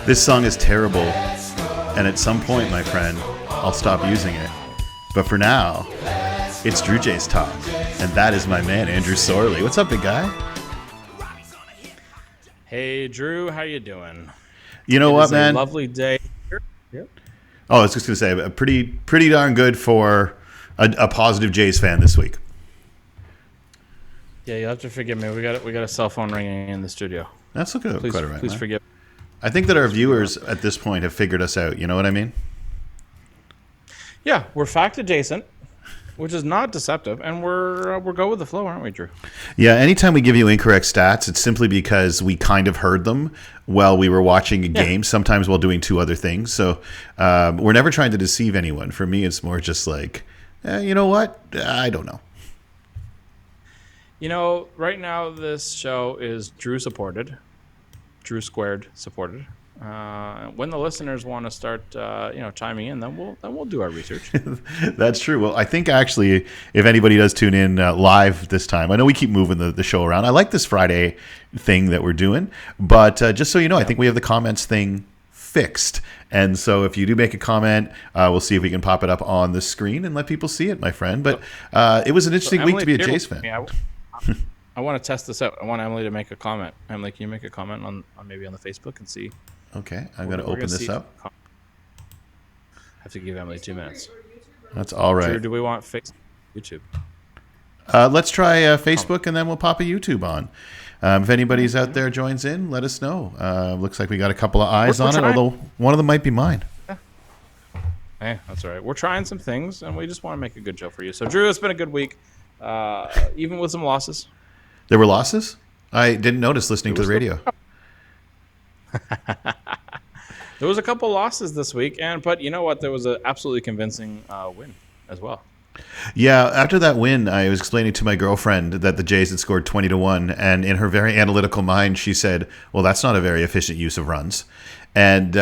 This song is terrible, and at some point, my friend, I'll stop using it. But for now, it's Drew J's Talk, and that is my man, Andrew Sorley. What's up, big guy? Hey, Drew, how you doing? You know what, man? A lovely day. Yep. Oh, I was just going to say, pretty darn good for a positive Jays fan this week. Yeah, you'll have to forgive me. We got a cell phone ringing in the studio. That's okay. Please, quite all right, please man. forgive. I think that our viewers at this point have figured us out. You know what I mean? Yeah, we're fact adjacent, which is not deceptive, and we're go with the flow, aren't we, Drew? Yeah. Anytime we give you incorrect stats, it's simply because we kind of heard them while we were watching a game. Sometimes while doing two other things. So we're never trying to deceive anyone. For me, it's more just like, you know what? I don't know. You know, right now this show is Drew supported, Drew squared supported. When the listeners want to start, chiming in, then we'll do our research. That's true. Well, I think actually, if anybody does tune in live this time, I know we keep moving the show around. I like this Friday thing that we're doing, but just so you know, I think we have the comments thing fixed. And so if you do make a comment, we'll see if we can pop it up on the screen and let people see it, my friend. But it was an interesting week to be a Jays fan. I want to test this out. I want Emily to make a comment. Emily, can you make a comment on maybe on the Facebook and see? Okay, I'm going to open this up. I have to give Emily 2 minutes. That's all right. Drew, do we want Facebook, YouTube? Let's try Facebook, and then we'll pop a YouTube on. If anybody's out there joins in, let us know. Looks like we got a couple of eyes on it, although one of them might be mine. Hey, that's all right. We're trying some things, and we just want to make a good show for you. So, Drew, it's been a good week, even with some losses. There were losses? I didn't notice listening to the radio. There was a couple losses this week, but you know what? There was an absolutely convincing win as well. Yeah, after that win, I was explaining to my girlfriend that the Jays had scored 20-1, and in her very analytical mind, she said, well, that's not a very efficient use of runs. And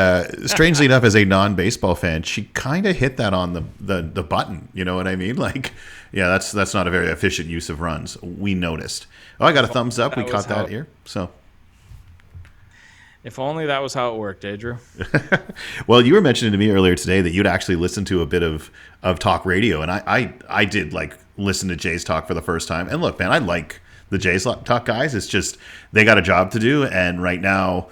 strangely enough, as a non-baseball fan, she kind of hit that on the button. You know what I mean? Like, yeah, that's not a very efficient use of runs. We noticed. Oh, I got a thumbs up. We caught that here. So, if only that was how it worked, Drew. Well, you were mentioning to me earlier today that you'd actually listened to a bit of talk radio, and I did like listen to Jays Talk for the first time. And look, man, I like the Jays Talk guys. It's just they got a job to do, and right now,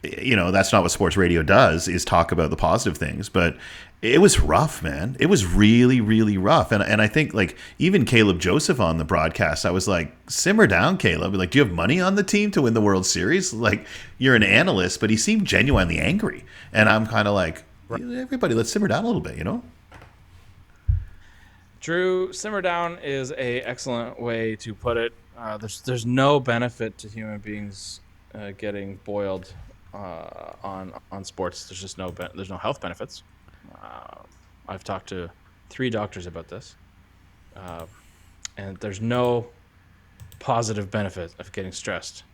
you know, that's not what sports radio does, is talk about the positive things. But it was rough, man. It was really, really rough. And I think, like, even Caleb Joseph on the broadcast, I was like, simmer down, Caleb. Like, do you have money on the team to win the World Series? Like, you're an analyst, but he seemed genuinely angry. And I'm kind of like, everybody, let's simmer down a little bit, you know? Drew, simmer down is a excellent way to put it. There's no benefit to human beings getting boiled on sports. There's just there's no health benefits. I've talked to 3 doctors about this, and there's no positive benefit of getting stressed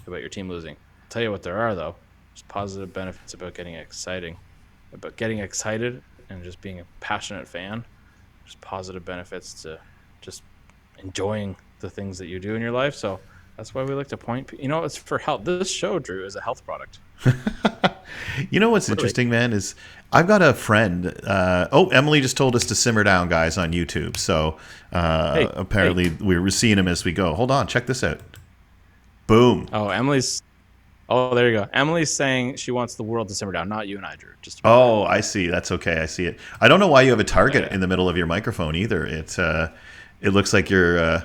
about your team losing. I'll tell you what there are, though. There's positive benefits about getting excited and just being a passionate fan. There's positive benefits to just enjoying the things that you do in your life. So that's why we like to point. You know, it's for health. This show, Drew, is a health product. You know what's interesting, man, is I've got a friend. Emily just told us to simmer down, guys, on YouTube. So apparently we're seeing him as we go. Hold on, check this out. Boom. Oh, there you go. Emily's saying she wants the world to simmer down, not you and I, Drew. I see. That's okay. I see it. I don't know why you have a target in the middle of your microphone either. It looks like you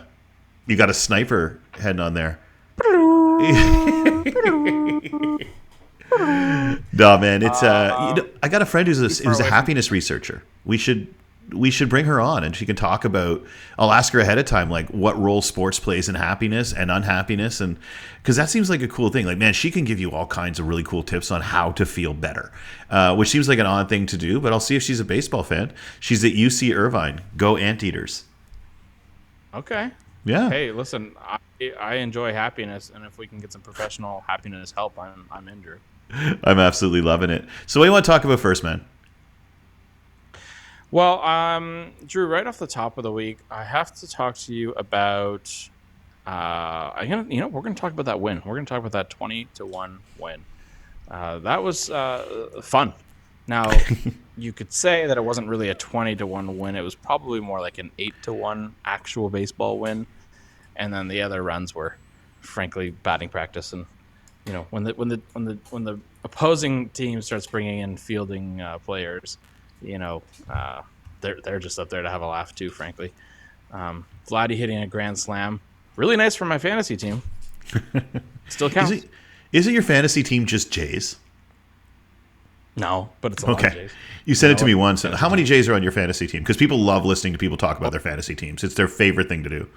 got a sniper heading on there. No, man, it's I got a friend who's a happiness researcher. We should bring her on, and she can talk about. I'll ask her ahead of time, like, what role sports plays in happiness and unhappiness, and because that seems like a cool thing. Like, man, she can give you all kinds of really cool tips on how to feel better, which seems like an odd thing to do. But I'll see if she's a baseball fan. She's at UC Irvine. Go Anteaters. Okay. Yeah. Hey, listen, I enjoy happiness, and if we can get some professional happiness help, I'm in, Drew. I'm absolutely loving it. So what do you want to talk about first, man? Well, Drew, right off the top of the week, I have to talk to you about we're going to talk about that win. We're going to talk about that 20-1 win That was fun. Now, you could say that it wasn't really a 20-1 win. It was probably more like an 8-1 actual baseball win, and then the other runs were, frankly, batting practice. And when the opposing team starts bringing in fielding players, they're just up there to have a laugh too. Frankly, Vladdy hitting a grand slam, really nice for my fantasy team. Still counts. Is it your fantasy team just Jays? No, but it's a lot of Jays. You said it to me once. How many Jays are on your fantasy team? Because people love listening to people talk about their fantasy teams. It's their favorite thing to do.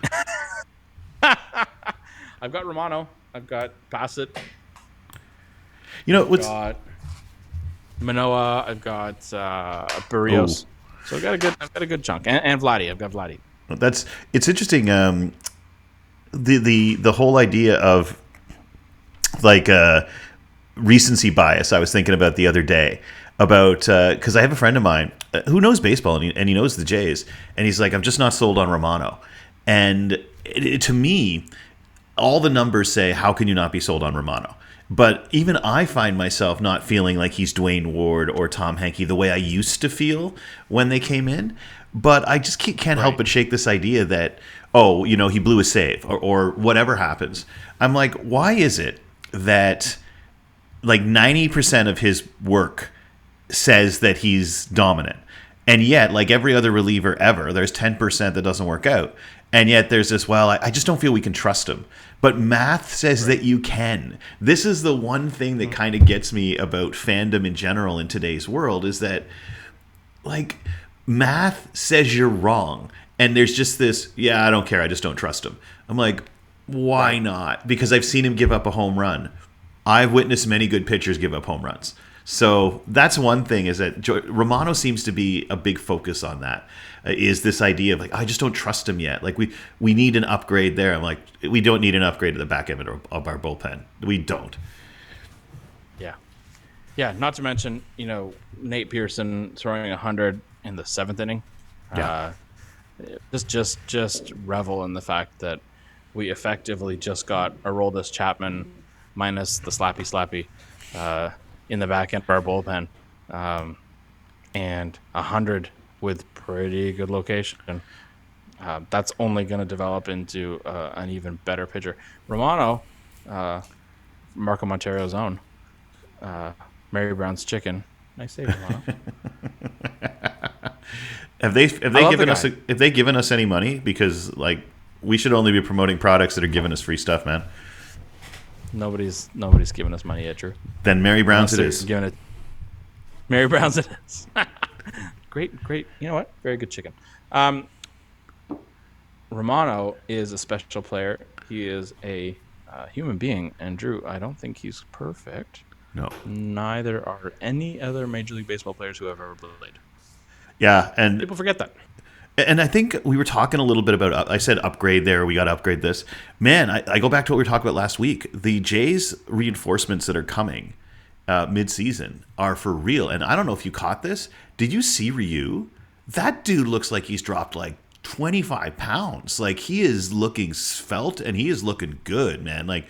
I've got Romano. I've got Bassett. I've got Manoah. I've got Barrios. So I've got a good chunk. And Vladdy. I've got Vladdy. It's interesting. The whole idea of like recency bias I was thinking about the other day about because I have a friend of mine who knows baseball and he knows the Jays, and he's like, I'm just not sold on Romano. And to me, all the numbers say, how can you not be sold on Romano? But even I find myself not feeling like he's Dwayne Ward or Tom Henke the way I used to feel when they came in. But I just can't help but shake this idea that, he blew a save or whatever happens. I'm like, why is it that like 90% of his work says that he's dominant? And yet, like every other reliever ever, there's 10% that doesn't work out. And yet there's this, I just don't feel we can trust him. But math says that you can. This is the one thing that kind of gets me about fandom in general in today's world is that, like, math says you're wrong. And there's just this, I don't care, I just don't trust him. I'm like, why not? Because I've seen him give up a home run. I've witnessed many good pitchers give up home runs. So that's one thing, is that Romano seems to be a big focus on that, is this idea of like, I just don't trust him yet. Like we need an upgrade there. I'm like, we don't need an upgrade at the back end of our bullpen. We don't. Yeah. Not to mention, Nate Pearson throwing 100 in the 7th inning. Yeah. Just revel in the fact that we effectively just got Aroldis Chapman minus the slappy in the back end of our bullpen, and 100 with pretty good location. That's only going to develop into an even better pitcher. Romano, Marco Montero's own, Mary Brown's chicken. Nice save, Romano. Have they given us any money? Because like we should only be promoting products that are giving us free stuff, man. Nobody's giving us money yet, Drew. Then Mary Brown's it is. Mary Brown's it is. Great. You know what? Very good chicken. Romano is a special player. He is a human being, and Drew, I don't think he's perfect. No. Neither are any other Major League Baseball players who have ever played. Yeah, and people forget that. And I think we were talking a little bit about, I said upgrade there, we got to upgrade this. Man, I go back to what we were talking about last week. The Jays reinforcements that are coming mid-season are for real. And I don't know if you caught this. Did you see Ryu? That dude looks like he's dropped like 25 pounds. Like he is looking svelte and he is looking good, man. Like,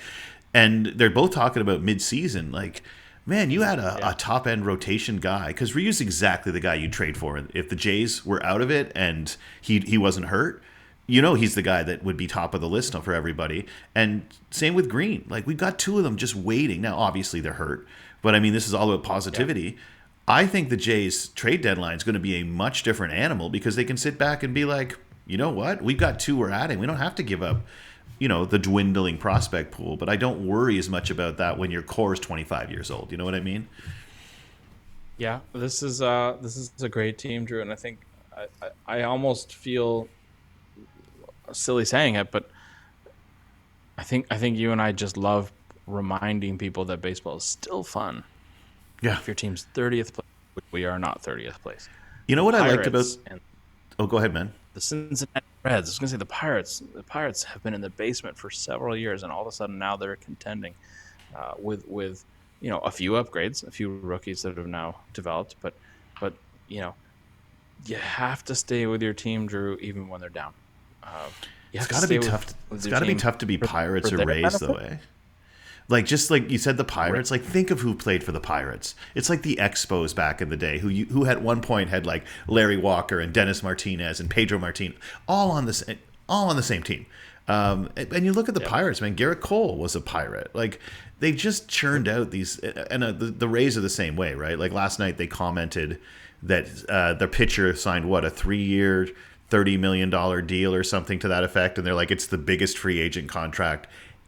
and they're both talking about mid-season. Like, man, you had a top-end rotation guy, because Ryu's exactly the guy you'd trade for. If the Jays were out of it and he wasn't hurt, he's the guy that would be top of the list for everybody. And same with Green. Like, we've got two of them just waiting. Now, obviously, they're hurt. But, I mean, this is all about positivity. Yeah. I think the Jays' trade deadline is going to be a much different animal, because they can sit back and be like, you know what? We've got two we're adding. We don't have to give up the dwindling prospect pool, but I don't worry as much about that when your core is 25 years old. You know what I mean? Yeah, this is a great team, Drew, and I think I almost feel silly saying it, but I think you and I just love reminding people that baseball is still fun. Yeah. If your team's 30th place, which we are not 30th place. You know what I liked about? Go ahead, man. The Cincinnati Reds. I was going to say the Pirates. The Pirates have been in the basement for several years, and all of a sudden now they're contending with a few upgrades, a few rookies that have now developed. But you have to stay with your team, Drew, even when they're down. It's got to be tough. It's got to be tough to be Pirates or Rays, though. Like, just like you said, the Pirates. Like, think of who played for the Pirates. It's like the Expos back in the day, who at one point had like Larry Walker and Dennis Martinez and Pedro Martinez all on the same team. And you look at the Pirates, man. Garrett Cole was a Pirate. Like, they just churned out these, and the Rays are the same way, right? Like last night they commented that their pitcher signed a 3-year, $30 million deal or something to that effect, and they're like, it's the biggest free agent contract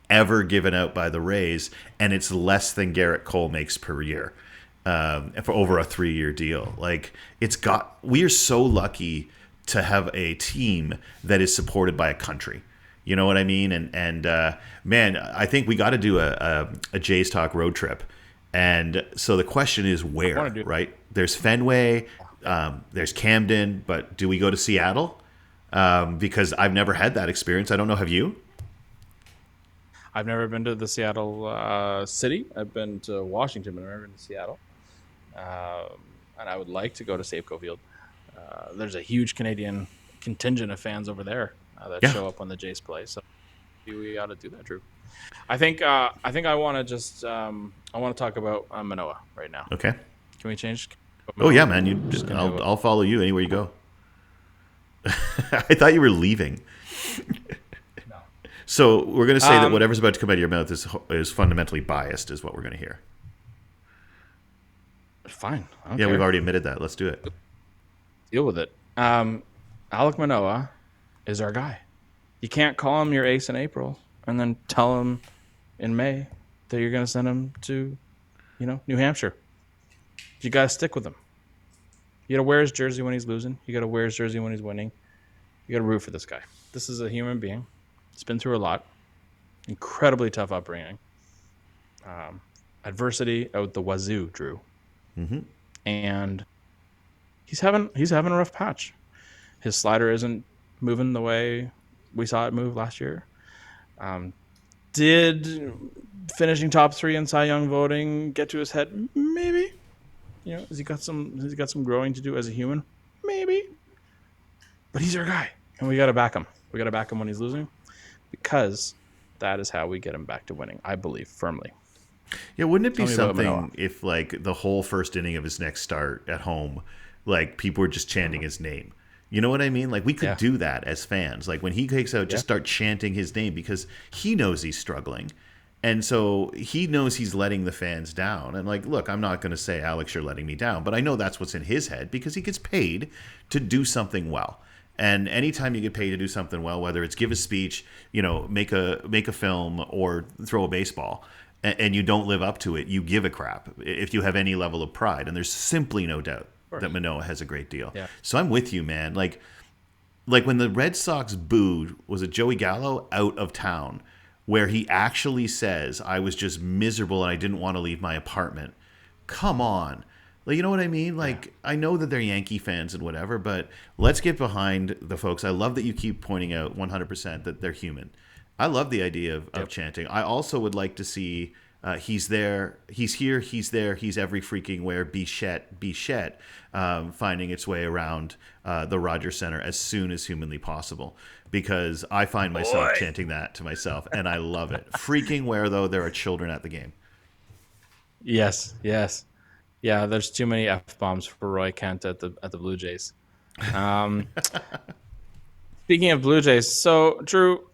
ever given out by the Rays, and it's less than Garrett Cole makes per year for over a 3-year deal. Like, we are so lucky to have a team that is supported by a country. You know what I mean? And man, I think we got to do a Jays Talk road trip. And so the question is where, right? There's Fenway, there's Camden, but do we go to Seattle? Because I've never had that experience. I don't know. Have you? I've never been to the Seattle city. I've been to Washington, but I've never been to Seattle. And I would like to go to Safeco Field. There's a huge Canadian contingent of fans over there that show up when the Jays play. So we got to do that, Drew. I think I want to just I want to talk about Manoah right now. Okay. Can we change? Oh yeah, man. I'll follow you anywhere you go. I thought you were leaving. No. So we're going to say that whatever's about to come out of your mouth is fundamentally biased, is what we're going to hear. Fine. Yeah, we've already admitted that. Let's do it. Deal with it. Alek Manoah is our guy. You can't call him your ace in April and then tell him in May that you're going to send him to, New Hampshire. You got to stick with him. You got to wear his jersey when he's losing. You got to wear his jersey when he's winning. You got to root for this guy. This is a human being. He's been through a lot. Incredibly tough upbringing. Adversity out the wazoo, Drew. Mm-hmm. And he's having a rough patch. His slider isn't moving the way we saw it move last year. Did finishing top 3 in Cy Young voting get to his head? Maybe. Has he got some growing to do as a human? Maybe. But he's our guy, and we got to back him. We got to back him when he's losing, because that is how we get him back to winning. I believe firmly. Yeah, wouldn't it be something if, like, the whole first inning of his next start at home, like, people were just chanting his name? You know what I mean? Like, we could do that as fans. Like, when he takes out, just start chanting his name, because he knows he's struggling. And so he knows he's letting the fans down. And, like, look, I'm not going to say, Alex, you're letting me down. But I know that's what's in his head, because he gets paid to do something well. And anytime you get paid to do something well, whether it's give a speech, make a film, or throw a baseball, and you don't live up to it, you give a crap if you have any level of pride. And there's simply no doubt that Manoah has a great deal. Yeah. So I'm with you, man. Like when the Red Sox booed, was it Joey Gallo out of town, where he actually says, I was just miserable and I didn't want to leave my apartment. Come on. Like, you know what I mean? Like, I know that they're Yankee fans and whatever, but let's get behind the folks. I love that you keep pointing out 100% that they're human. I love the idea of chanting. I also would like to see he's there, he's here, he's there, he's every freaking where, Bichette, finding its way around the Rogers Center as soon as humanly possible, because I find myself chanting that to myself, and I love it. Freaking where, though, there are children at the game. Yes. Yeah, there's too many F-bombs for Roy Kent at the Blue Jays. Speaking of Blue Jays, so Drew,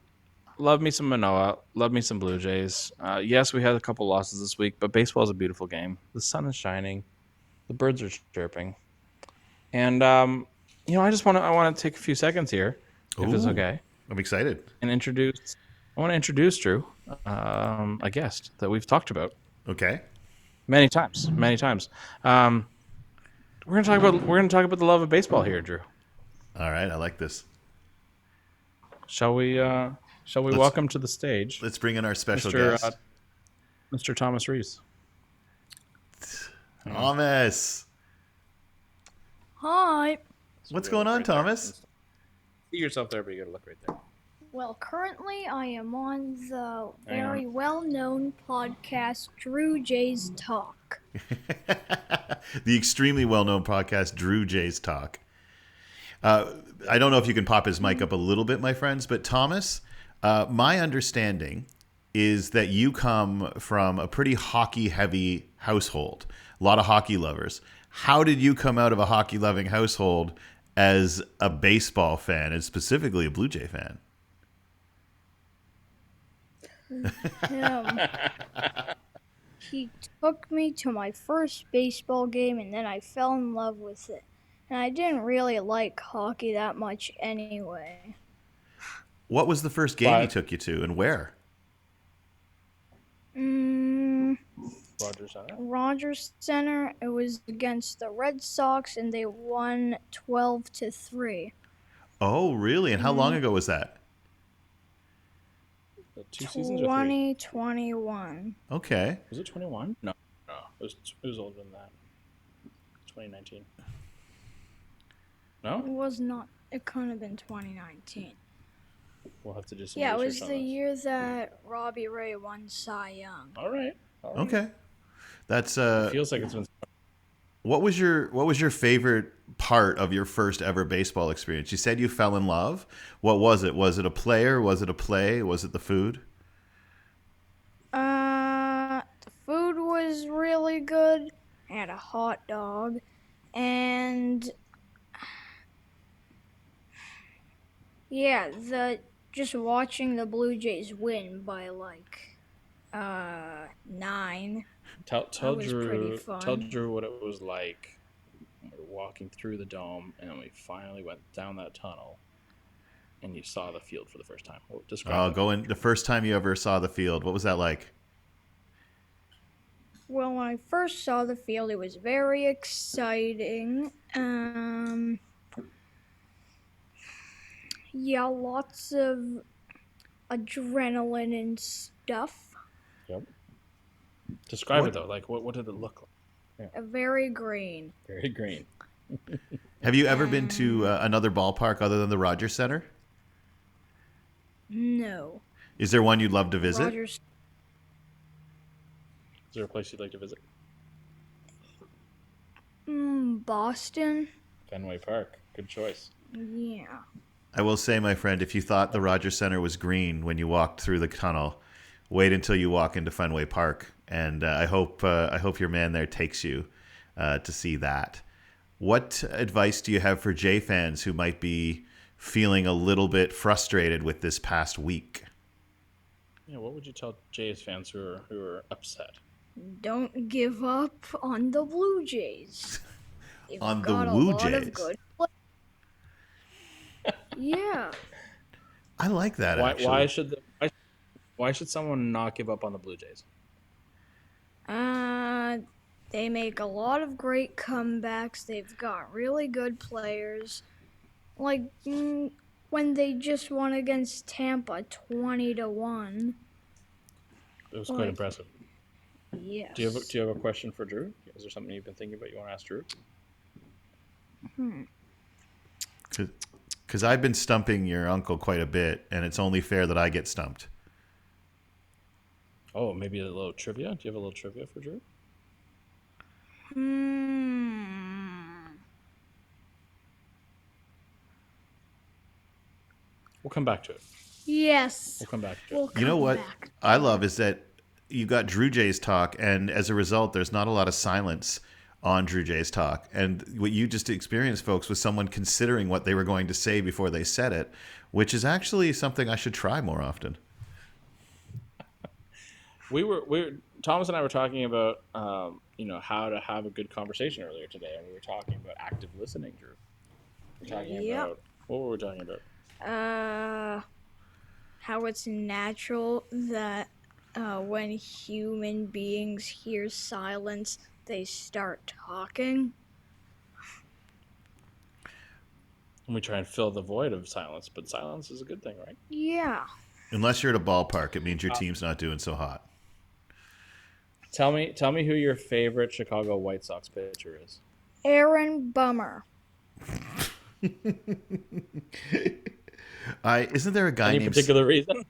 love me some Manoah, love me some Blue Jays. Yes, we had a couple losses this week, but baseball is a beautiful game. The sun is shining, the birds are chirping, and I want to take a few seconds here, if it's okay. I'm excited. And I want to introduce Drew, a guest that we've talked about. Okay. Many times. We're gonna talk about the love of baseball here, Drew. All right, I like this. Shall we welcome to the stage? Let's bring in our special guest, Mr. Thomas Rees. Thomas. Hi. What's going on, Thomas? See yourself there, but you gotta look right there. Well, currently I am on the very well-known podcast Drew Jays Talk. The extremely well-known podcast Drew Jays Talk. I don't know if you can pop his mic up a little bit, my friends, but Thomas, my understanding is that you come from a pretty hockey-heavy household, a lot of hockey lovers. How did you come out of a hockey-loving household as a baseball fan, and specifically a Blue Jay fan? He took me to my first baseball game, and then I fell in love with it. And I didn't really like hockey that much anyway. What was the first game he But- took you to, and where? Rogers Center. Rogers Center. It was against the Red Sox, and they won 12-3. Oh, really? And how long ago was that? 2 seasons or 3? 2021. Okay. Was it 21? No, it was older than that. 2019. It No, was not. It couldn't have been 2019. we'll have to do some. Yeah, it was research on the this. year that Robbie Ray won Cy Young. All right. Okay. That's Feels like it's been. what was your favorite part of your first ever baseball experience? You said you fell in love. What was it? Was it a player? Was it a play? Was it the food? The food was really good. I had a hot dog, and yeah, just watching the Blue Jays win by like 9. Tell was pretty Drew. fun. Tell Drew what it was like. When we were walking through the dome, and we finally went down that tunnel, and you saw the field for the first time. Well, describe it. The first time you ever saw the field. What was that like? Well, when I first saw the field, it was very exciting. Yeah, lots of adrenaline and stuff. Yep. Describe What- it though. Like, what did it look like? Very green. Very green. Have you ever been to another ballpark other than the Rogers Center? No. Is there one you'd love to visit? Rogers. Is there a place you'd like to visit? Boston. Fenway Park. Good choice. Yeah. I will say, my friend, if you thought the Rogers Center was green when you walked through the tunnel, wait until you walk into Fenway Park, and I hope your man there takes you to see that. What advice do you have for Jay fans who might be feeling a little bit frustrated with this past week? Yeah. What would you tell Jays fans who are upset? Don't give up on the Blue Jays. They've On the got a Woo lot of Jays. good Yeah. I like that, actually. Why should someone not give up on the Blue Jays? They make a lot of great comebacks. They've got really good players. Like when they just won against Tampa 20-1. It was quite Like- impressive. Yes. Do you have a question for Drew? Is there something you've been thinking about you want to ask Drew? Because I've been stumping your uncle quite a bit, and it's only fair that I get stumped. Oh, maybe a little trivia. Do you have a little trivia for Drew? We'll come back to it. Yes. We'll come back to it. We'll You know come what back. I love is that you got Drew Jay's talk, and as a result, there's not a lot of silence on Drew Jay's talk. And what you just experienced, folks, was someone considering what they were going to say before they said it, which is actually something I should try more often. Thomas and I were talking about how to have a good conversation earlier today, and we were talking about active listening, Drew. We're talking Yep. about what were we talking about? How it's natural that when human beings hear silence, they start talking. And we try and fill the void of silence, but silence is a good thing, right? Yeah. Unless you're at a ballpark, it means your team's not doing so hot. Tell me who your favorite Chicago White Sox pitcher is. Aaron Bummer. Isn't there a guy Any named particular reason?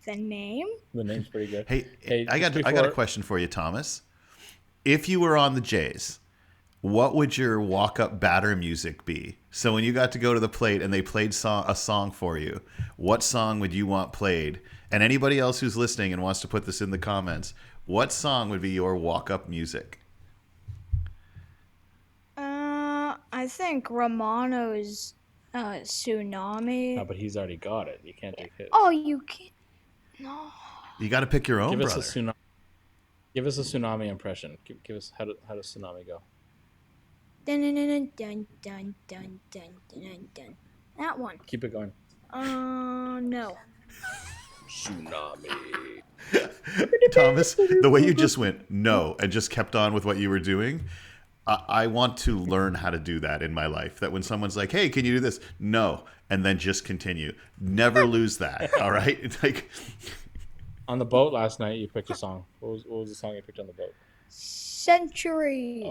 The name? The name's pretty good. Hey, I just got a before- question for you, Thomas. If you were on the Jays, what would your walk-up batter music be? So when you got to go to the plate and they played a song for you, what song would you want played? And anybody else who's listening and wants to put this in the comments, what song would be your walk-up music? I think Romano's Tsunami. No, but he's already got it. You can't take it. Oh, you can't. No. You got to pick your own, Give us brother. a tsunami. Give us a tsunami impression. Give us how does tsunami go? Dun, dun, dun, dun, dun, dun, dun, dun, dun. That one. Keep it going. No. Tsunami. Thomas, the way you just went no and just kept on with what you were doing, I want to learn how to do that in my life. That when someone's like, "Hey, can you do this?" No, and then just continue. Never lose that. All right, it's like On the boat last night, you picked a song. What was the song you picked on the boat? Centuries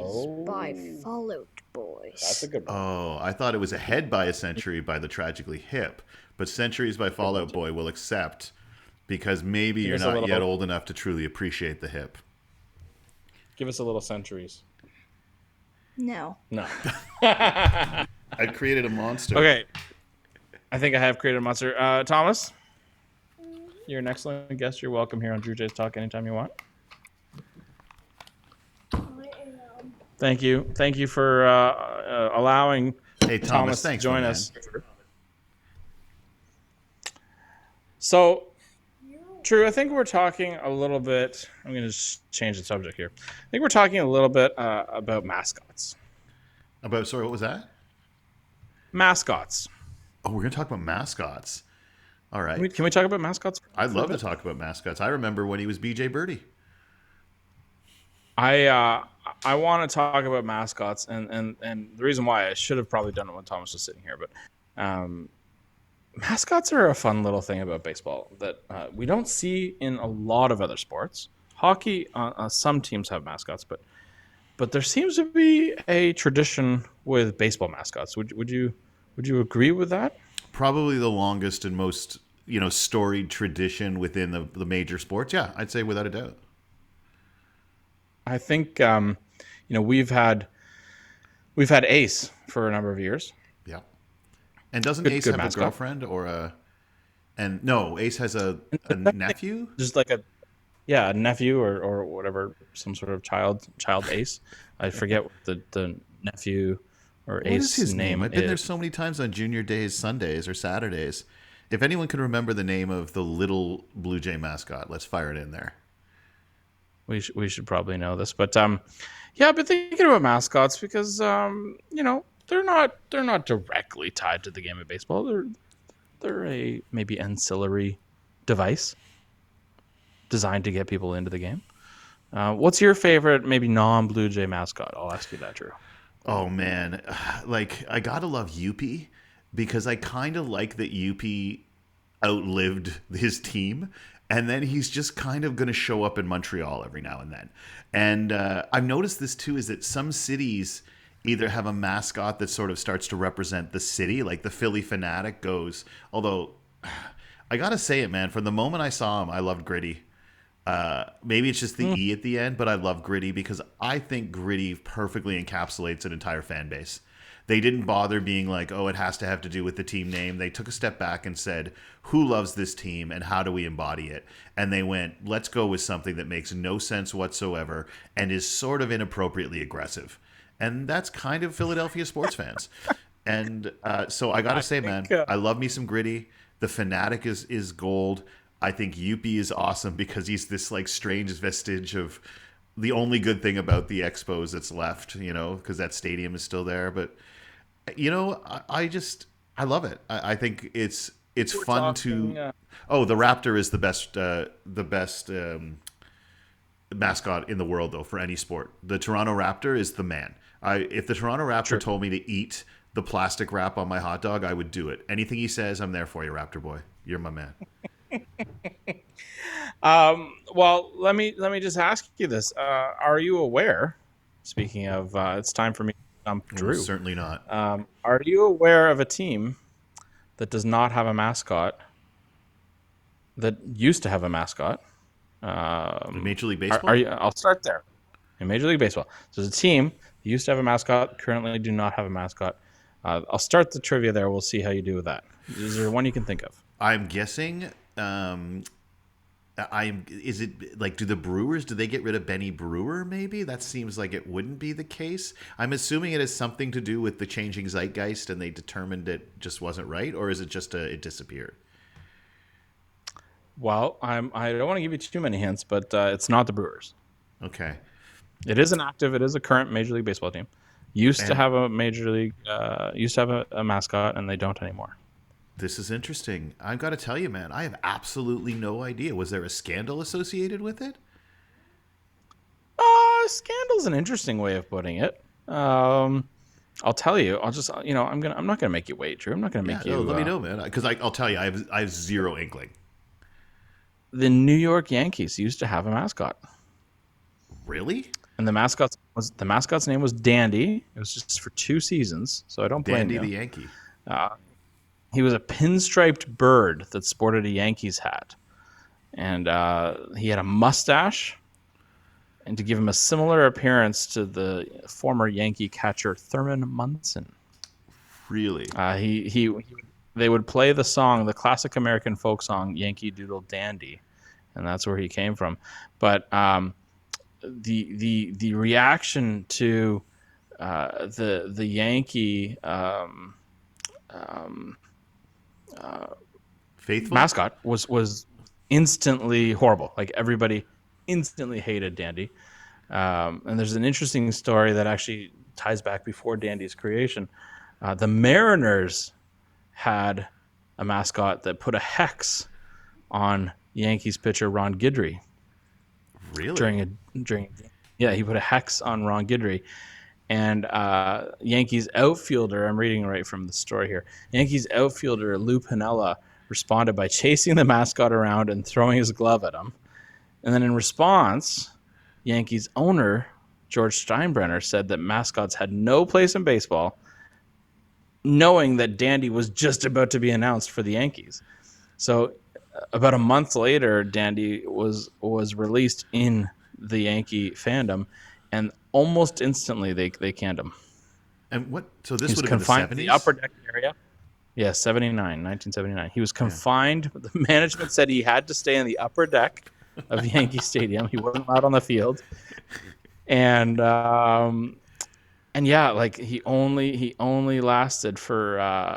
by Oh. Fall Out Boys. That's a good one. oh, I thought it was Ahead by a Century by the Tragically Hip, but Centuries by Fall Out Boy will accept because maybe you're us a not little- yet old enough to truly appreciate the hip. Give us a little centuries. No. No. I created a monster. Okay. I think I have created a monster. Thomas, you're an excellent guest. You're welcome here on Drew J's Talk anytime you want. Thank you. Thank you for allowing Hey, Thomas, to thanks, join my man. us. So, Drew, I think we're talking a little bit. I'm going to just change the subject here. I think we're talking a little bit about mascots. Sorry, what was that? Mascots. Oh, we're gonna talk about mascots. All right. Can we talk about mascots? I'd for a love to bit? talk about mascots. I remember when he was BJ Birdie. I want to talk about mascots, and the reason why I should have probably done it when Thomas was sitting here, but mascots are a fun little thing about baseball that we don't see in a lot of other sports. Hockey, some teams have mascots, but there seems to be a tradition with baseball mascots. Would you agree with that? Probably the longest and most storied tradition within the major sports. Yeah, I'd say without a doubt. I think we've had Ace for a number of years. Yeah. And doesn't Good- Ace good have mascot. a girlfriend or a? And no, Ace has a nephew. Just like a nephew or whatever, some sort of child Ace. I forget what the nephew or What Ace is his name? I've been there is. so many times on Junior Days, Sundays, or Saturdays. If anyone can remember the name of the little Blue Jay mascot, let's fire it in there. We should probably know this, but I've been thinking about mascots because they're not directly tied to the game of baseball. They're a maybe ancillary device designed to get people into the game. What's your favorite maybe non-Blue Jay mascot? I'll ask you that, Drew. Oh man, like I gotta love Yuppie because I kind of like that Yuppie outlived his team, and then he's just kind of going to show up in Montreal every now and then. And I've noticed this too: is that some cities either have a mascot that sort of starts to represent the city, like the Philly Fanatic goes. Although I gotta say it, man, from the moment I saw him, I loved Gritty. Maybe it's just the E at the end, but I love Gritty because I think Gritty perfectly encapsulates an entire fan base. They didn't bother being like, oh, it has to have to do with the team name. They took a step back and said, who loves this team and how do we embody it? And they went, let's go with something that makes no sense whatsoever and is sort of inappropriately aggressive. And that's kind of Philadelphia sports fans. And so I got to say, man, I love me some Gritty. The Fanatic is gold. I think Yuppie is awesome because he's this like strange vestige of the only good thing about the Expos that's left, because that stadium is still there. But I love it. I think it's fun to. Oh, the Raptor is the best mascot in the world though for any sport. The Toronto Raptor is the man. If the Toronto Raptor told me to eat the plastic wrap on my hot dog, I would do it. Anything he says, I'm there for you, Raptor boy. You're my man. Well, let me just ask you this: are you aware? Speaking of, it's time for me to dump Drew. Certainly not. Are you aware of a team that does not have a mascot? That used to have a mascot. Major League Baseball. I'll start there. In Major League Baseball, so there's a team He used to have a mascot. Currently, do not have a mascot. I'll start the trivia there. We'll see how you do with that. Is there one you can think of? I'm guessing. Is it like, do the Brewers, do they get rid of Benny Brewer? Maybe that seems like it wouldn't be the case. I'm assuming it has something to do with the changing zeitgeist, and they determined it just wasn't right, or is it just it disappeared? Well, I don't want to give you too many hints, but it's not the Brewers. Okay. It is a current Major League Baseball team. Used to have a mascot, and they don't anymore. This is interesting. I've got to tell you, man, I have absolutely no idea. Was there a scandal associated with it? Scandal's an interesting way of putting it. I'll tell you. I'm not gonna make you wait, Drew. I'm not gonna make you. Let me know, man, because I'll tell you, I have zero inkling. The New York Yankees used to have a mascot. Really? And the mascot's name was Dandy. It was just for 2 seasons, so I don't blame Dandy you. the Yankee. He was a pinstriped bird that sported a Yankees hat, and he had a mustache. And to give him a similar appearance to the former Yankee catcher Thurman Munson. Really? They would play the classic American folk song Yankee Doodle Dandy, and that's where he came from. But the reaction to the Yankee Faithful mascot was instantly horrible. Like, everybody instantly hated Dandy. And there's an interesting story that actually ties back before Dandy's creation. The Mariners had a mascot that put a hex on Yankees pitcher Ron Guidry. Really? He put a hex on Ron Guidry. And Yankees outfielder, I'm reading right from the story here, Yankees outfielder Lou Piniella responded by chasing the mascot around and throwing his glove at him. And then in response, Yankees owner George Steinbrenner said that mascots had no place in baseball, knowing that Dandy was just about to be announced for the Yankees. So about a month later, Dandy was released in the Yankee fandom, and almost instantly they canned him. And what? So this He was would have confined been the 70s? to the upper deck area. Yeah, 1979. He was confined. Yeah. The management said he had to stay in the upper deck of Yankee Stadium. He wasn't allowed on the field. And yeah, like he only lasted for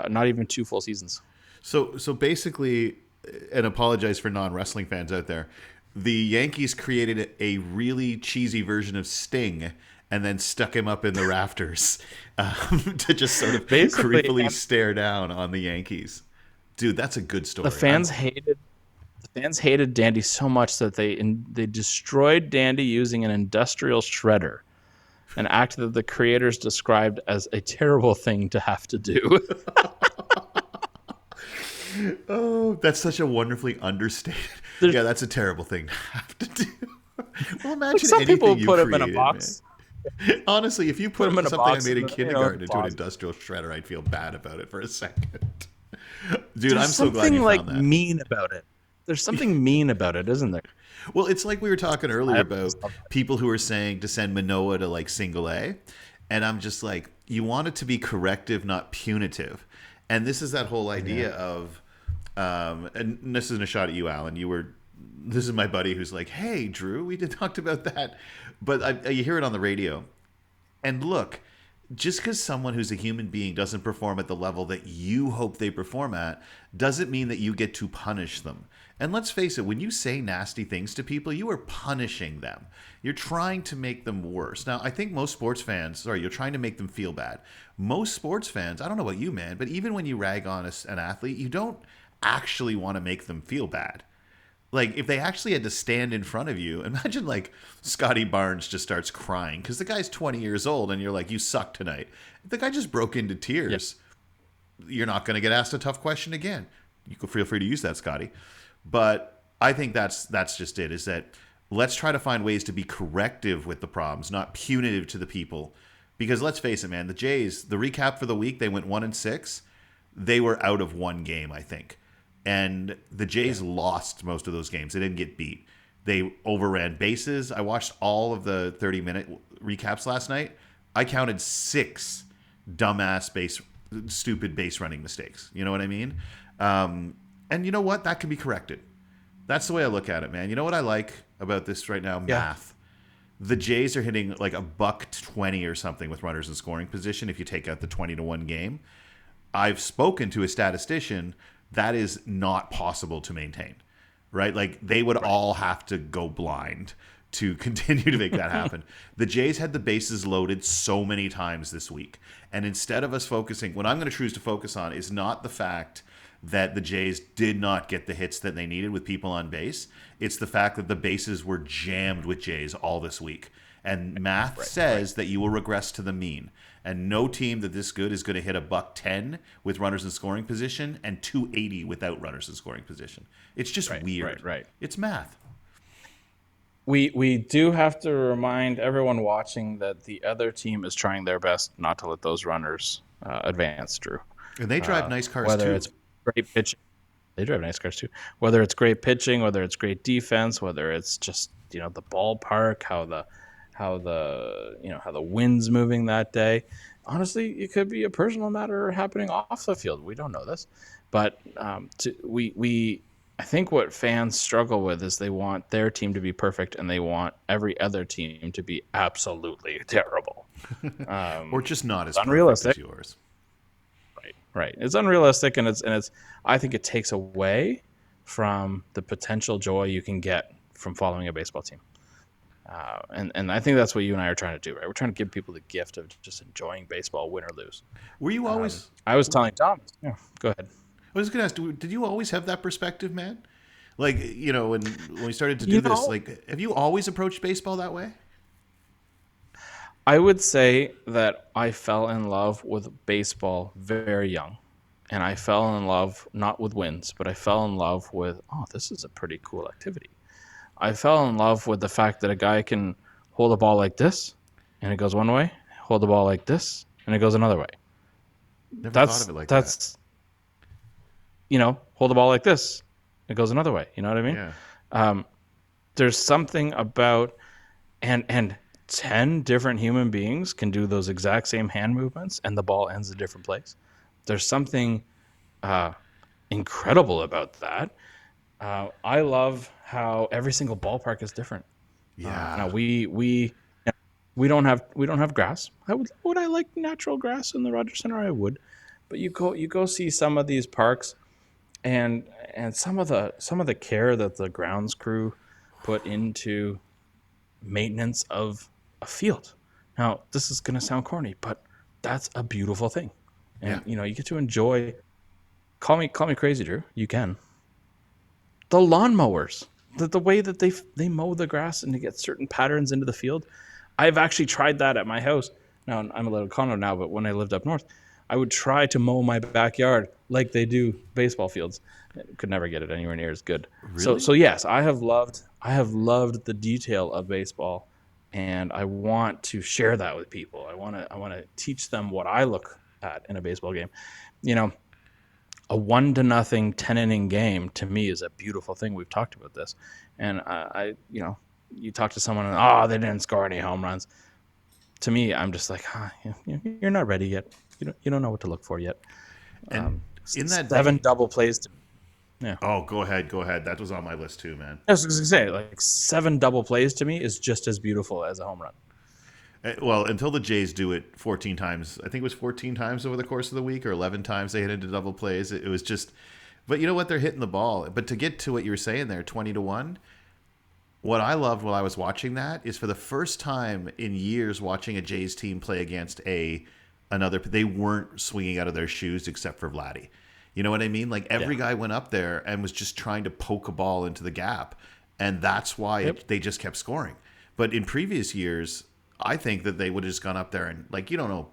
not even 2 full seasons. So basically, and apologize for non-wrestling fans out there, the Yankees created a really cheesy version of Sting and then stuck him up in the rafters to just sort of creepily stare down on the Yankees. Dude, that's a good story. The fans hated Dandy so much that they destroyed Dandy using an industrial shredder, an act that the creators described as a terrible thing to have to do. Oh, that's such a wonderfully understated. Yeah, that's a terrible thing to have to do. Well, imagine some anything people you put created, him in a box. Man. Honestly, if you put him in something I made in kindergarten into an industrial shredder, I'd feel bad about it for a second. Dude, I'm so glad you found that. Mean about it. There's something mean about it, isn't there? Well, it's like we were talking earlier about people who are saying to send Manoah to like single A. And I'm just like, you want it to be corrective, not punitive. And this is that whole idea of, and this isn't a shot at you, Alan. This is my buddy who's like, hey, Drew, we talked about that. But you hear it on the radio. And look, just because someone who's a human being doesn't perform at the level that you hope they perform at doesn't mean that you get to punish them. And let's face it, when you say nasty things to people, you are punishing them. You're trying to make them worse. Now, I think most sports fans, you're trying to make them feel bad. Most sports fans, I don't know about you, man, but even when you rag on an athlete, you don't actually want to make them feel bad. Like, if they actually had to stand in front of you, imagine, like, Scotty Barnes just starts crying because the guy's 20 years old and you're like, you suck tonight. If the guy just broke into tears, you're not going to get asked a tough question again. You can feel free to use that, Scotty. But I think that's just it, is that let's try to find ways to be corrective with the problems, not punitive to the people. Because let's face it, man, the Jays, the recap for the week, they went 1-6. They were out of one game, I think. And the Jays lost most of those games. They didn't get beat. They overran bases. I watched all of the 30-minute recaps last night. I counted 6 stupid base running mistakes. You know what I mean? And you know what? That can be corrected. That's the way I look at it, man. You know what I like about this right now? Yeah. Math. The Jays are hitting like $120 or something with runners in scoring position if you take out the 20-1 game. I've spoken to a statistician. That is not possible to maintain, right? Like they would all have to go blind to continue to make that happen. The Jays had the bases loaded so many times this week. And instead of us focusing, what I'm going to choose to focus on is not the fact that the Jays did not get the hits that they needed with people on base. It's the fact that the bases were jammed with Jays all this week. And math says that you will regress to the mean. And no team that this good is going to hit $110 with runners in scoring position and 280 without runners in scoring position. It's just weird. Right. It's math. We do have to remind everyone watching that the other team is trying their best not to let those runners advance, Drew. And they drive nice cars whether too. It's great pitching. They drive nice cars too. Whether it's great pitching, whether it's great defense, whether it's just the ballpark, how the wind's moving that day. Honestly, it could be a personal matter happening off the field. We don't know this, but I think what fans struggle with is they want their team to be perfect and they want every other team to be absolutely terrible, or just not as unrealistic perfect as yours. Right. It's unrealistic, and it's. I think it takes away from the potential joy you can get from following a baseball team. And I think that's what you and I are trying to do, right? We're trying to give people the gift of just enjoying baseball, win or lose. Were you always? I was telling Tom. Yeah, go ahead. I was going to ask, did you always have that perspective, man? Like, when we started to do this, like, have you always approached baseball that way? I would say that I fell in love with baseball very young. And I fell in love not with wins, but I fell in love with, this is a pretty cool activity. I fell in love with the fact that a guy can hold a ball like this, and it goes one way, hold the ball like this, and it goes another way. Never thought of it like that. Hold the ball like this, it goes another way. You know what I mean? Yeah. There's something about, and 10 different human beings can do those exact same hand movements, and the ball ends a different place. There's something incredible about that. I love how every single ballpark is different. Yeah. Now we don't have grass. Would I like natural grass in the Rogers Center? I would, but you go see some of these parks, and some of the care that the grounds crew put into maintenance of a field. Now this is gonna sound corny, but that's a beautiful thing, and you get to enjoy. Call me crazy, Drew. You can. The lawnmowers, the way that they mow the grass and to get certain patterns into the field. I've actually tried that at my house. Now, I'm a little condo now, but when I lived up north, I would try to mow my backyard like they do baseball fields. Could never get it anywhere near as good. Really? So yes, I have loved the detail of baseball, and I want to share that with people. I want to teach them what I look at in a baseball game. A 1-0 10-inning game to me is a beautiful thing. We've talked about this, and you talk to someone and they didn't score any home runs. To me, I'm just like, you're not ready yet. You don't know what to look for yet. And in that 7 double plays. Yeah. Oh, go ahead. That was on my list too, man. I was going to say, like 7 double plays to me is just as beautiful as a home run. Well, until the Jays do it 14 times. I think it was 14 times over the course of the week, or 11 times they hit into double plays. It was just, but you know what? They're hitting the ball. But to get to what you were saying there, 20-1, what I loved while I was watching that is for the first time in years watching a Jays team play against another, they weren't swinging out of their shoes except for Vladdy. You know what I mean? Like every guy went up there and was just trying to poke a ball into the gap. And that's why they just kept scoring. But in previous years, I think that they would have just gone up there and,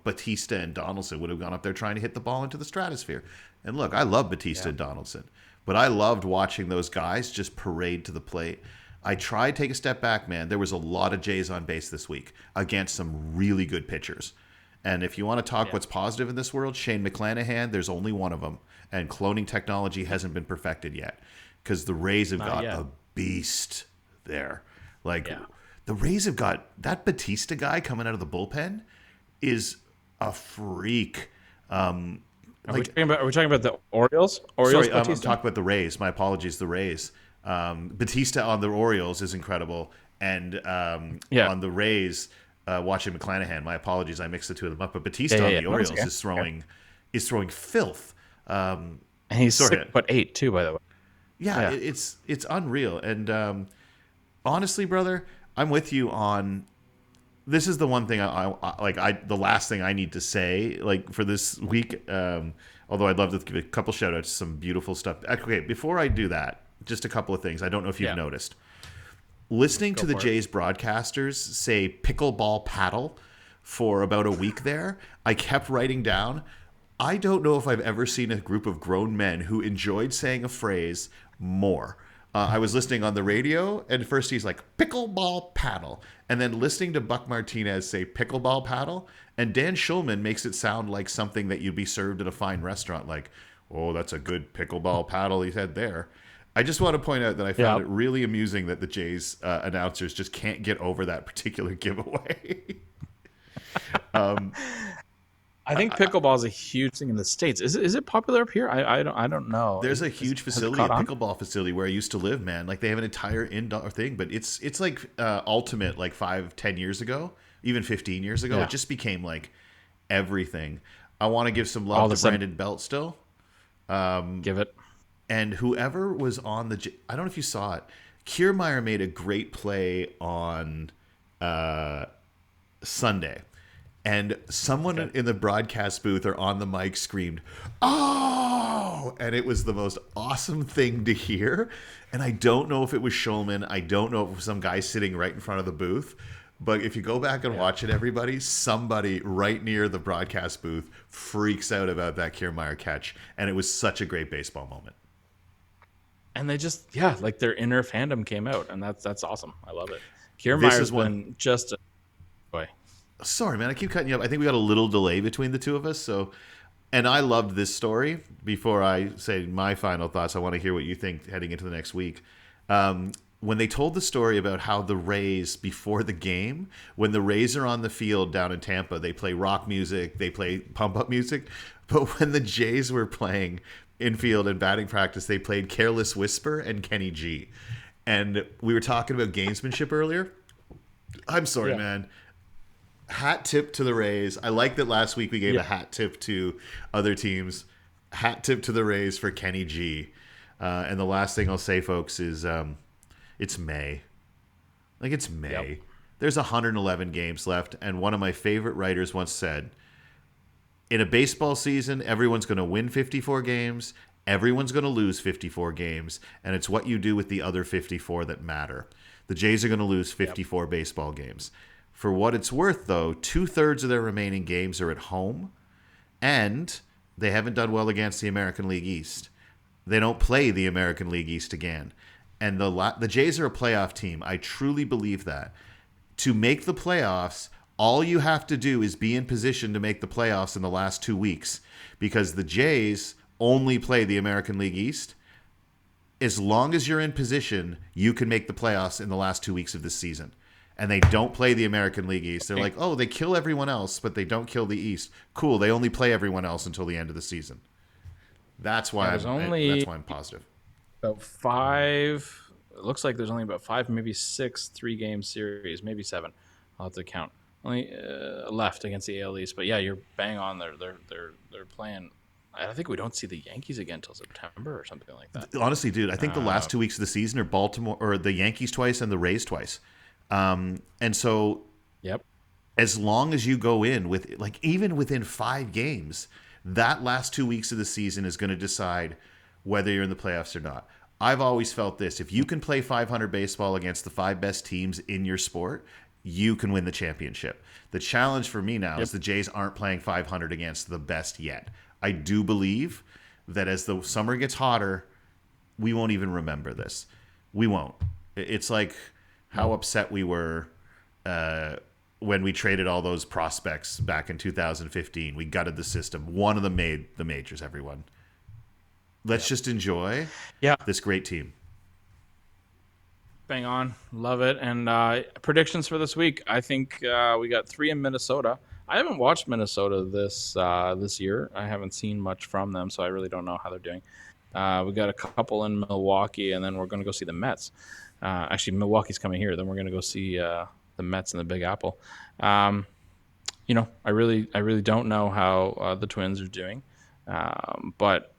Batista and Donaldson would have gone up there trying to hit the ball into the stratosphere. And look, I love Batista and Donaldson, but I loved watching those guys just parade to the plate. I tried to take a step back, man. There was a lot of Jays on base this week against some really good pitchers. And if you want to talk what's positive in this world, Shane McClanahan, there's only one of them. And cloning technology hasn't been perfected yet because the Rays have got a beast there. The Rays have got that Batista guy coming out of the bullpen. is a freak. Are we talking about the Orioles? Orioles Sorry, I'm Batista? talking about the Rays. My apologies, the Rays. Batista on the Orioles is incredible, and Yeah. on the Rays, watching McClanahan. My apologies, I mixed the two of them up. But Batista on the No, it's Orioles okay. is throwing filth. And he's Sorry. 6'8" too, by the way. Yeah, Yeah. it's unreal. And honestly, brother, I'm with you on. This is the one thing the last thing I need to say like for this week. Although I'd love to give a couple shout outs to some beautiful stuff. Okay, before I do that, just a couple of things. I don't know if you've Yeah. noticed. Listening to the for it. Jays broadcasters say pickleball paddle for about a week there, I kept writing down. I don't know if I've ever seen a group of grown men who enjoyed saying a phrase more. I was listening on the radio, and first he's like, pickleball paddle. And then listening to Buck Martinez say pickleball paddle, and Dan Schulman makes it sound like something that you'd be served at a fine restaurant, like, oh, that's a good pickleball paddle he said there. I just want to point out that I found it really amusing that the Jays announcers just can't get over that particular giveaway. I think pickleball is a huge thing in the States. Is it popular up here? I don't know. There's a huge facility, caught a on? pickleball facility where I used to live, man. Like they have an entire indoor thing, but it's like ultimate like 5-10 years ago, even 15 years ago. Yeah. It just became like everything. I want to give some All love of to a sudden- Brandon Belt still. Give it. And whoever was on I don't know if you saw it. Kiermaier made a great play on Sunday. And someone in the broadcast booth or on the mic screamed, "Oh!" And it was the most awesome thing to hear. And I don't know if it was Schulman. I don't know if it was some guy sitting right in front of the booth. But if you go back and watch it, everybody, somebody right near the broadcast booth freaks out about that Kiermaier catch. And it was such a great baseball moment. And they just like their inner fandom came out, and that's awesome. I love it. This Kiermaier's is one- been just a boy. Sorry, man, I keep cutting you up. I think we got a little delay between the two of us. So, and I loved this story. Before I say my final thoughts, I want to hear what you think heading into the next week. When they told the story about how the Rays, before the game, when the Rays are on the field down in Tampa, they play rock music, they play pump up music. But when the Jays were playing infield and batting practice, they played Careless Whisper and Kenny G. And we were talking about gamesmanship earlier. I'm sorry, man. Hat tip to the Rays. I like that last week we gave a hat tip to other teams. Hat tip to the Rays for Kenny G. And the last thing I'll say, folks, is it's May. Like, it's May. Yep. There's 111 games left. And one of my favorite writers once said, in a baseball season, everyone's going to win 54 games. Everyone's going to lose 54 games. And it's what you do with the other 54 that matter. The Jays are going to lose 54 baseball games. For what it's worth, though, 2/3 of their remaining games are at home, and they haven't done well against the American League East. They don't play the American League East again. And the Jays are a playoff team. I truly believe that. To make the playoffs, all you have to do is be in position to make the playoffs in the last 2 weeks, because the Jays only play the American League East. As long as you're in position, you can make the playoffs in the last 2 weeks of this season. And they don't play the American League East. They're like, oh, they kill everyone else, but they don't kill the East. Cool. They only play everyone else until the end of the season. That's why there's only- that's why I'm positive. About 5. It looks like there's only about 5, maybe 6 3-game series, maybe 7. I'll have to count. Only left against the AL East. But yeah, you're bang on. They're playing. I think we don't see the Yankees again until September or something like that. Honestly, dude, I think the last 2 weeks of the season are Baltimore or the Yankees twice and the Rays twice. And so Yep. as long as you go in with, like, even within 5 games, that last 2 weeks of the season is going to decide whether you're in the playoffs or not. I've always felt this. If you can play 500 baseball against the 5 best teams in your sport, you can win the championship. The challenge for me now is the Jays aren't playing 500 against the best yet. I do believe that as the summer gets hotter, we won't even remember this. We won't. It's like how upset we were when we traded all those prospects back in 2015. We gutted the system. One of them made the majors, everyone. Let's just enjoy this great team. Bang on. Love it. And predictions for this week. I think we got 3 in Minnesota. I haven't watched Minnesota this year. I haven't seen much from them, so I really don't know how they're doing. We got a couple in Milwaukee, and then we're going to go see the Mets. Actually, Milwaukee's coming here. Then we're going to go see the Mets in the Big Apple. I really don't know how the Twins are doing, but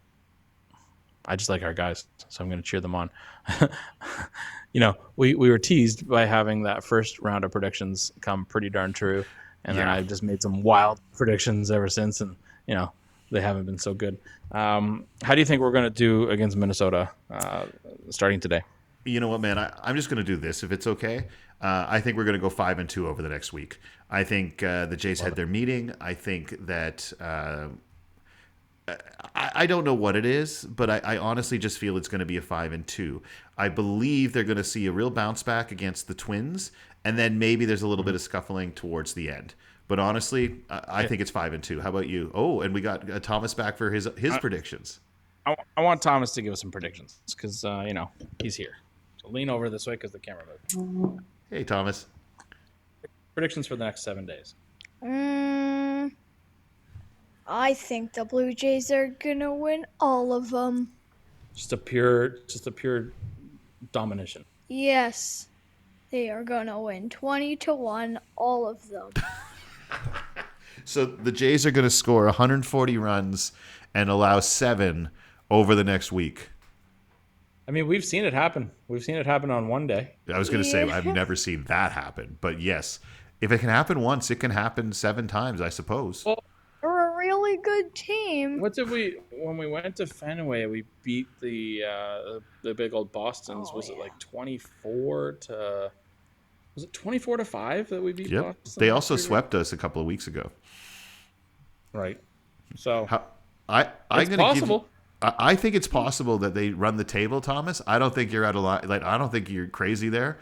I just like our guys, so I'm going to cheer them on. We were teased by having that first round of predictions come pretty darn true, and then I've just made some wild predictions ever since, and they haven't been so good. How do you think we're going to do against Minnesota starting today? You know what, man? I'm just going to do this if it's okay. I think we're going to go 5-2 over the next week. I think the Jays had their meeting. I think that I don't know what it is, but I honestly just feel it's going to be a 5-2. I believe they're going to see a real bounce back against the Twins, and then maybe there's a little bit of scuffling towards the end. But honestly, I think it's 5-2. How about you? Oh, and we got Thomas back for his predictions. I want Thomas to give us some predictions because he's here. So lean over this way because the camera moved. Hey, Thomas. Predictions for the next 7 days. I think the Blue Jays are gonna win all of them. Just a pure domination. Yes, they are gonna win 20-1, all of them. So the Jays are going to score 140 runs and allow 7 over the next week. I mean, we've seen it happen. We've seen it happen on one day. I was going to say I've never seen that happen, but yes, if it can happen once, it can happen 7 times, I suppose. Well, We're a really good team. When we went to Fenway, we beat the big old Bostons. Was it like 24-5 that we beat Yep. Boston? They also swept us a couple of weeks ago. Right. So I'm it's gonna possible. I think it's possible that they run the table, Thomas. I don't think you're out of line. Like, I don't think you're crazy there.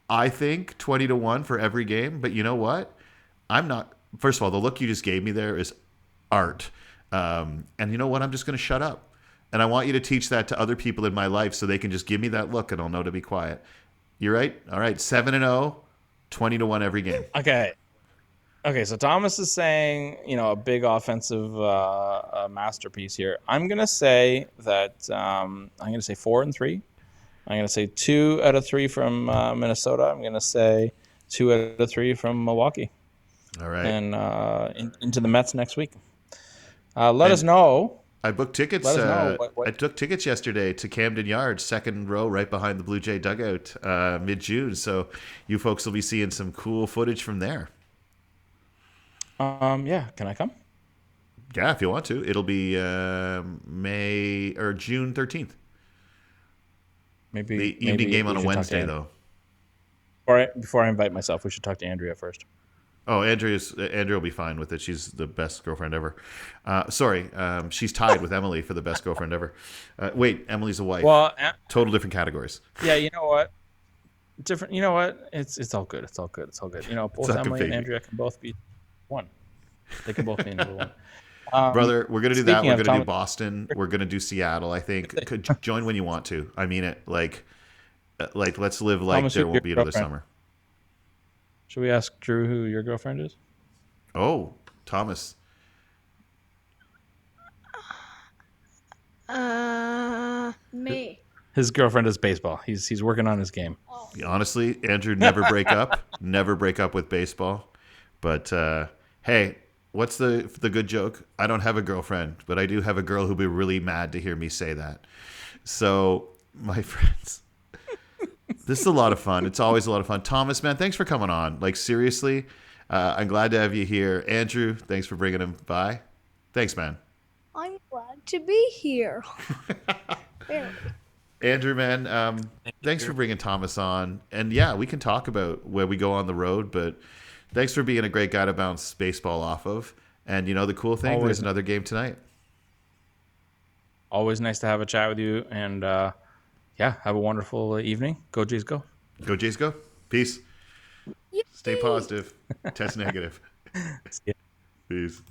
I think 20-1 for every game. But you know what? I'm not. First of all, the look you just gave me there is art. And you know what? I'm just going to shut up. And I want you to teach that to other people in my life so they can just give me that look and I'll know to be quiet. You're right. All right. 7-0, 20-1 every game. Okay, so Thomas is saying, a big offensive masterpiece here. I'm gonna say that 4-3. I'm gonna say 2 out of 3 from Minnesota. I'm gonna say 2 out of 3 from Milwaukee. All right. And into the Mets next week. Let us know. I booked tickets. Let us know I took tickets yesterday to Camden Yards, second row, right behind the Blue Jay dugout, mid-June. So you folks will be seeing some cool footage from there. Can I come? Yeah, if you want to. It'll be May or June 13th. Maybe the evening game on a Wednesday, though. Before I invite myself, we should talk to Andrea first. Oh, Andrea will be fine with it. She's the best girlfriend ever. She's tied with Emily for the best girlfriend ever. Wait, Emily's a wife. Well, total different categories. Yeah, you know what? Different. You know what? It's all good. It's all good. Both Emily and Andrea can both be one. They can both be number one. Brother, we're gonna do that. We're gonna do Boston. We're gonna do Seattle. I think. Join when you want to. I mean it. Like let's live like Thomas, there won't be another summer. Should we ask Drew who your girlfriend is? Oh, Thomas. Me. His girlfriend is baseball. He's working on his game. Oh. Honestly, Andrew, never break up. Never break up with baseball. But hey, what's the good joke? I don't have a girlfriend, but I do have a girl who'll be really mad to hear me say that. So, my friends, this is a lot of fun. It's always a lot of fun. Thomas, man, thanks for coming on. Like, seriously, I'm glad to have you here. Andrew, thanks for bringing him by. Thanks, man. I'm glad to be here. Andrew, man, thanks for bringing Thomas on. And yeah, we can talk about where we go on the road, but thanks for being a great guy to bounce baseball off of. And the cool thing, there's another game tonight. Always nice to have a chat with you. And have a wonderful evening. Go Jays, go. Go Jays, go. Peace. Yay. Stay positive. Test negative. Yeah. Peace.